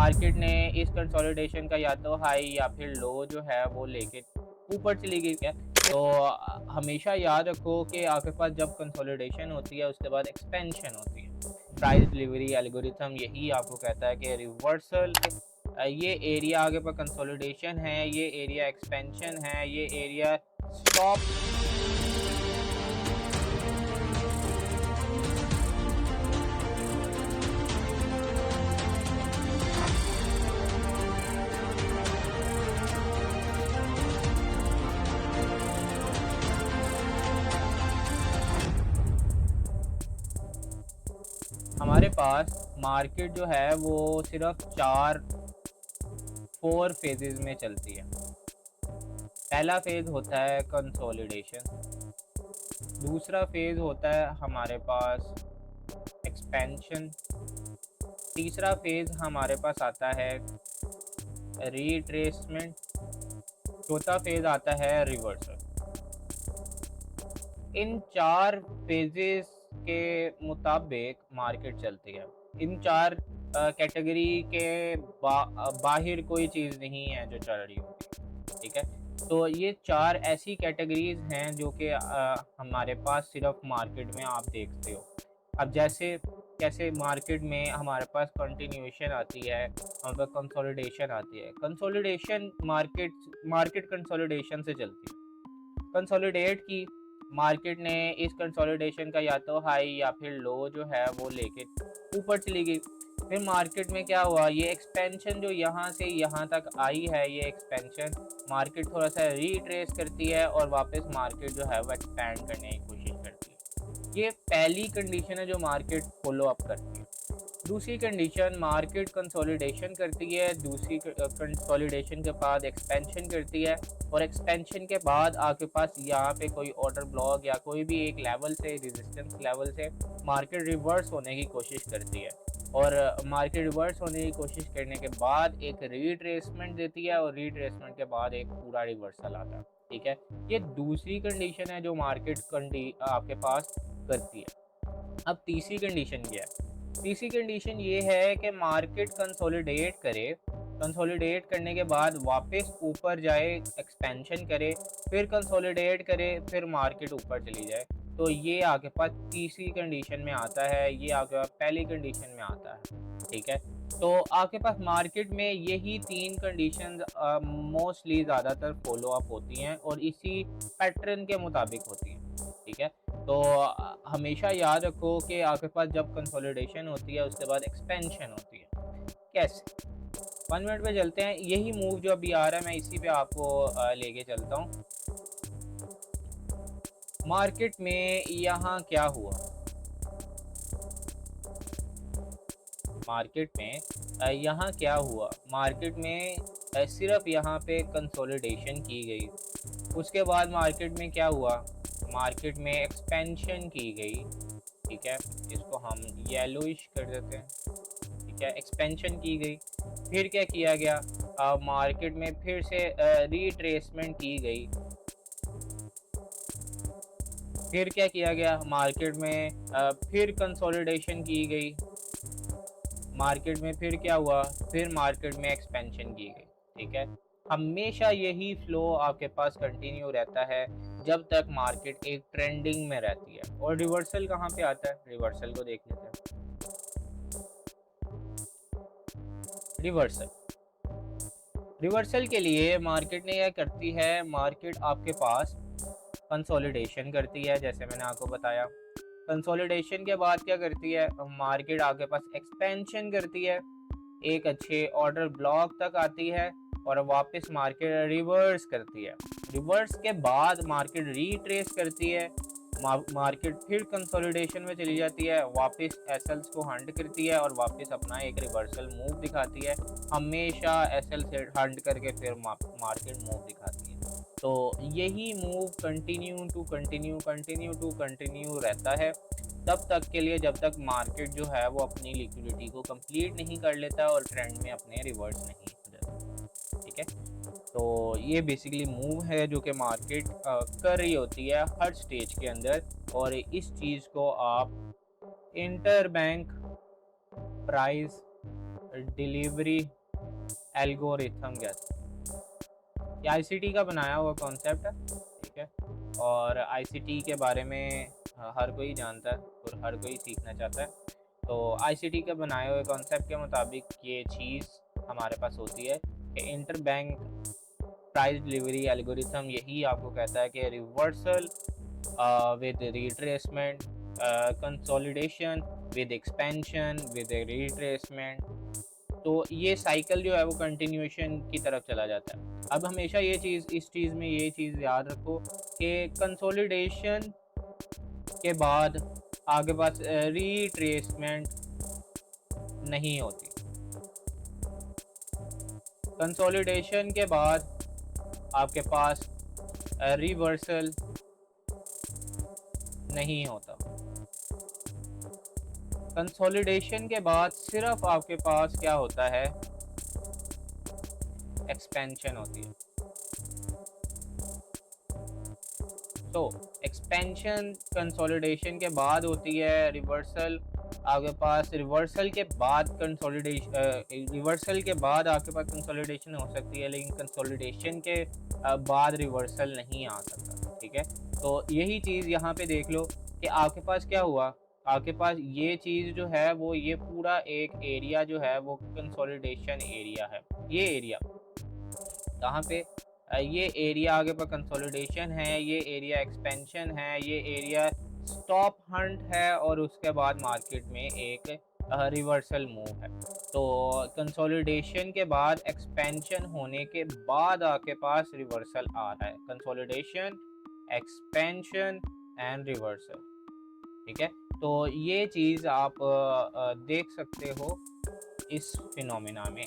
Market ने इस consolidation का या तो हाई या फिर लो जो है वो लेके ऊपर चली गई है। तो हमेशा याद रखो कि आपके पास जब कंसोलिडेशन होती है उसके बाद एक्सपेंशन होती है। प्राइस डिलीवरी एल्गोरिथम यही आपको कहता है कि रिवर्सल, ये एरिया आगे पर कंसोलिडेशन है, ये एरिया एक्सपेंशन है, ये एरिया स्टॉप। हमारे पास मार्केट जो है वो सिर्फ 4 फेजेस में चलती है। पहला फेज होता है कंसोलिडेशन, दूसरा फेज होता है हमारे पास एक्सपेंशन, तीसरा फेज हमारे पास आता है रिट्रेसमेंट, चौथा फेज आता है रिवर्सल। इन 4 फेजेस के मुताबिक मार्केट चलती है। इन 4 कैटेगरी के बाहर कोई चीज़ नहीं है जो चल रही होती, ठीक है। तो ये 4 ऐसी कैटेगरीज हैं जो कि हमारे पास सिर्फ मार्केट में आप देखते हो। अब जैसे कैसे मार्केट में हमारे पास कंटिन्यूएशन आती है, हमारे पास कंसोलिडेशन आती है। कंसोलिडेशन मार्केट कंसोलिडेशन से चलती है। कंसोलिडेट की मार्केट ने इस कंसोलिडेशन का या तो हाई या फिर लो जो है वो लेके ऊपर चली गई। फिर मार्केट में क्या हुआ, ये एक्सपेंशन जो यहाँ से यहाँ तक आई है, ये एक्सपेंशन मार्केट थोड़ा सा रिट्रेस करती है और वापस मार्केट जो है वो एक्सपैंड करने की कोशिश करती है। ये पहली कंडीशन है जो मार्केट फॉलो अप करती है। दूसरी कंडीशन, मार्केट कंसोलिडेशन करती है, दूसरी कंसोलिडेशन के बाद एक्सपेंशन करती है और एक्सपेंशन के बाद आपके पास यहाँ पे कोई ऑर्डर ब्लॉक या कोई भी एक लेवल से, रेजिस्टेंस लेवल से मार्केट रिवर्स होने की कोशिश करती है और मार्केट रिवर्स होने की कोशिश करने के बाद एक रिट्रेसमेंट देती है और रिट्रेसमेंट के बाद एक पूरा रिवर्सल आता है, ठीक है। ये दूसरी कंडीशन है जो मार्केट आपके पास करती है। अब तीसरी कंडीशन क्या है? तीसरी कंडीशन ये है कि मार्केट कंसोलिडेट करे, कंसोलिडेट करने के बाद वापस ऊपर जाए, एक्सपेंशन करे, फिर कंसोलिडेट करे, फिर मार्केट ऊपर चली जाए। तो ये आपके पास तीसरी कंडीशन में आता है, ये आपके पास पहली कंडीशन में आता है, ठीक है। तो आपके पास मार्केट में यही 3 कंडीशन मोस्टली ज़्यादातर फॉलो अप होती हैं और इसी पैटर्न के मुताबिक होती हैं, ठीक है। तो हमेशा याद रखो कि आपके पास जब कंसोलिडेशन होती है उसके बाद एक्सपेंशन होती है। कैसे? 1 मिनट पे चलते हैं। यही मूव जो अभी आ रहा है मैं इसी पे आपको लेके चलता हूँ। मार्केट में यहाँ क्या हुआ? मार्केट में यहाँ क्या हुआ? मार्केट में सिर्फ यहाँ पे कंसोलिडेशन की गई। उसके बाद मार्केट में क्या हुआ? मार्केट में एक्सपेंशन की गई, ठीक है। इसको हम येलोइश कर देते हैं, ठीक है। एक्सपेंशन की गई, फिर क्या किया गया? मार्केट में फिर से रिट्रेसमेंट की गई, फिर क्या किया गया? मार्केट में फिर कंसोलिडेशन की गई, मार्केट में फिर क्या हुआ? फिर मार्केट में एक्सपेंशन की गई, ठीक है। हमेशा यही फ्लो आपके पास कंटिन्यू रहता है जब तक मार्केट एक ट्रेंडिंग में रहती है। और रिवर्सल कहाँ पे आता है? रिवर्सल को देख लेते हैं। रिवर्सल, रिवर्सल के लिए मार्केट ने क्या करती है? मार्केट आपके पास कंसोलिडेशन करती है, जैसे मैंने आपको बताया। कंसोलिडेशन के बाद क्या करती है? मार्केट आपके पास एक्सपेंशन करती है, एक अच्छे ऑर्डर ब्लॉक तक आती है और वापस मार्केट रिवर्स करती है। रिवर्स के बाद मार्केट रीट्रेस करती है, मार्केट फिर कंसोलिडेशन में चली जाती है, वापस एसएल्स को हंट करती है और वापस अपना एक रिवर्सल मूव दिखाती है। हमेशा एसएल से हंट करके फिर मार्केट मूव दिखाती है। तो यही move continue to continue, continue to continue रहता है तब तक के लिए जब तक मार्केट जो है वो अपनी लिक्विडिटी को कंप्लीट नहीं कर लेता और ट्रेंड में अपने रिवर्स नहीं हो जाता, ठीक है। तो ये बेसिकली मूव है जो कि मार्केट कर रही होती है हर स्टेज के अंदर और इस चीज़ को आप inter bank price delivery algorithm कहते हैं। ये आईसीटी का बनाया हुआ कॉन्सेप्ट है, ठीक है। और आईसीटी के बारे में हर कोई जानता है और हर कोई सीखना चाहता है। तो आईसीटी के बनाए हुए कॉन्सेप्ट के मुताबिक ये चीज़ हमारे पास होती है कि inter bank price delivery algorithm यही आपको कहता है कि reversal with retracement, consolidation with expansion with a retracement। तो ये साइकिल जो है वो कंटिन्यूएशन की तरफ चला जाता है। अब हमेशा ये चीज़, इस चीज़ में ये चीज़ याद रखो कि कंसोलिडेशन के बाद आगे पास रिट्रेसमेंट नहीं होती। कंसोलिडेशन के बाद आपके पास रिवर्सल नहीं होता। कंसोलिडेशन के बाद सिर्फ आपके पास क्या होता है, एक्सपेंशन होती है। तो एक्सपेंशन कंसोलिडेशन के बाद होती है, रिवर्सल आपके पास, रिवर्सल के बाद कंसोलिडेशन, रिवर्सल के बाद आपके पास कंसोलिडेशन हो सकती है, लेकिन कंसोलिडेशन के बाद रिवर्सल नहीं आ सकता, ठीक है। तो यही चीज़ यहाँ पे देख लो कि आपके पास क्या हुआ, आपके पास ये चीज़ जो है वो ये पूरा एक एरिया जो है वो कंसोलिडेशन एरिया है। ये एरिया कहाँ पे, ये एरिया आगे पर कंसोलिडेशन है, ये एरिया एक्सपेंशन है, ये एरिया स्टॉप हंट है, और उसके बाद मार्केट में एक रिवर्सल मूव है। तो कंसोलिडेशन के बाद एक्सपेंशन होने के बाद आपके पास रिवर्सल आ रहा है। कंसोलिडेशन, एक्सपेंशन एंड रिवर्सल, ठीक है। तो ये चीज़ आप देख सकते हो इस फिनोमिना में।